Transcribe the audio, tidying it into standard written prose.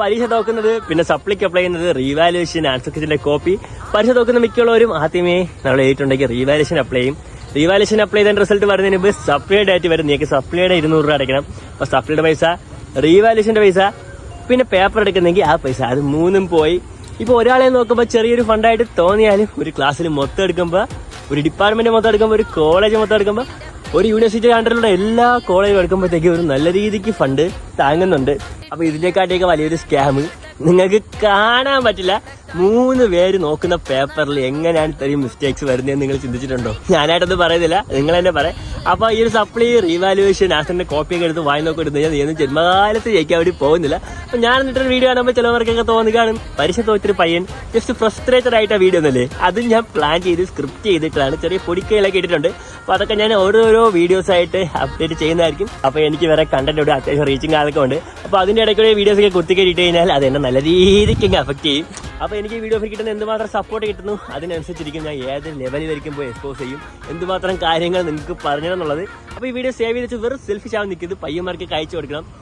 പരീക്ഷ തോക്കുന്നത് പിന്നെ സപ്ലിക്ക് അപ്ലൈ ചെയ്യുന്നത് റീവാലുവേഷൻ ആൻസർ കോപ്പി. പരീക്ഷ തോക്കുന്ന മിക്കുള്ളവരും ആദ്യമേ നമ്മൾ എഴുതിയിട്ടുണ്ടെങ്കിൽ റീവാലുവേഷൻ അപ്ലൈ ചെയ്യും. റീവാലുവേഷൻ അപ്ലൈ ചെയ്ത റിസൾട്ട് വരുന്നതിന് മുമ്പ് സപ്ലിയുടെ ഡേറ്റ് വരും. നിങ്ങൾക്ക് സപ്ലിയുടെ 200 രൂപ അടയ്ക്കണം. അപ്പൊ സപ്ലിയുടെ പൈസ, റീവാലുവേഷന്റെ പൈസ, പിന്നെ പേപ്പർ എടുക്കുന്നെങ്കിൽ ആ പൈസ, അത് മൂന്നും പോയി. ഇപ്പൊ ഒരാളെ നോക്കുമ്പോൾ ചെറിയൊരു ഫണ്ടായിട്ട് തോന്നിയാലും ഒരു ക്ലാസ്സിൽ മൊത്തം എടുക്കുമ്പോൾ, ഒരു ഡിപ്പാർട്ട്മെന്റ് മൊത്തം എടുക്കുമ്പോൾ, ഒരു കോളേജ് മൊത്തം എടുക്കുമ്പോൾ, ഒരു യൂണിവേഴ്സിറ്റി അണ്ടറിലുള്ള എല്ലാ കോളേജും എടുക്കുമ്പോഴത്തേക്കും ഒരു നല്ല രീതിക്ക് ഫണ്ട് താങ്ങുന്നുണ്ട്. അപ്പൊ ഇതിനെക്കാട്ടിയൊക്കെ വലിയൊരു സ്കാം നിങ്ങൾക്ക് കാണാൻ പറ്റില്ല. 3 പേര് നോക്കുന്ന പേപ്പറിൽ എങ്ങനെയാണ് ഇത്രയും മിസ്റ്റേക്സ് വരുന്നതെന്ന് നിങ്ങൾ ചിന്തിച്ചിട്ടുണ്ടോ? ഞാനായിട്ടൊന്നും പറയുന്നില്ല, നിങ്ങൾ തന്നെ പറയാം. അപ്പൊ ഈ ഒരു സപ്ലി റീവാലുവേഷൻ ആൻസറിന്റെ കോപ്പിയൊക്കെ എടുത്ത് വായി നോക്കിയിട്ട് നീയൊന്നും ജന്മകാലത്ത് ജയിക്കാൻ വേണ്ടി പോകുന്നില്ല. അപ്പൊ ഞാൻ എന്നിട്ടൊരു വീഡിയോ കാണുമ്പോൾ ചിലവർക്കൊക്കെ തോന്നുകയാണ് പരീക്ഷ തോറ്റൊരു പയ്യൻ ജസ്റ്റ് ഫ്രസ്ട്രേറ്റഡ് ആയിട്ട് ആ വീഡിയോ ഒന്നല്ലേ. അതും ഞാൻ പ്ലാൻ ചെയ്ത് സ്ക്രിപ്റ്റ് ചെയ്തിട്ടാണ്, ചെറിയ പൊടിക്കൈകളൊക്കെ ഇട്ടിട്ടുണ്ട്. അപ്പൊ അതൊക്കെ ഞാൻ ഓരോരോ വീഡിയോസ് ആയിട്ട് അപ്ഡേറ്റ് ചെയ്യുന്നതായിരിക്കും. അപ്പൊ എനിക്ക് വേറെ കണ്ടന്റ് ഇവിടെ അത്യാവശ്യം റീച്ചിങ് ആളൊക്കെ ഉണ്ട്. അപ്പൊ അതിന്റെ ഇടയ്ക്കുള്ള വീഡിയോസ് ഒക്കെ കുത്തിക്കേറ്റിട്ട് കഴിഞ്ഞാൽ അത് എന്നെ നല്ല രീതിക്ക് അഫക്ട് ചെയ്യും. അപ്പൊ എനിക്ക് ഈ വീഡിയോ കിട്ടുന്ന എന്തുമാത്രം സപ്പോർട്ട് കിട്ടുന്നു അതിനനുസരിച്ചിരിക്കും ഞാൻ ഏത് ലെവലിൽ വരയ്ക്കും പോയി എക്സ്പോസ് ചെയ്യും, എന്തുമാത്രം കാര്യങ്ങൾ നിങ്ങൾക്ക് പറഞ്ഞതെന്നുള്ളത്. അപ്പൊ ഈ വീഡിയോ സേവ് ചെയ്ത് വെറും സെൽഫിഷ് ആവാൻ നിൽക്കുന്നത് പയ്യന്മാർക്ക് അയച്ചു കൊടുക്കണം.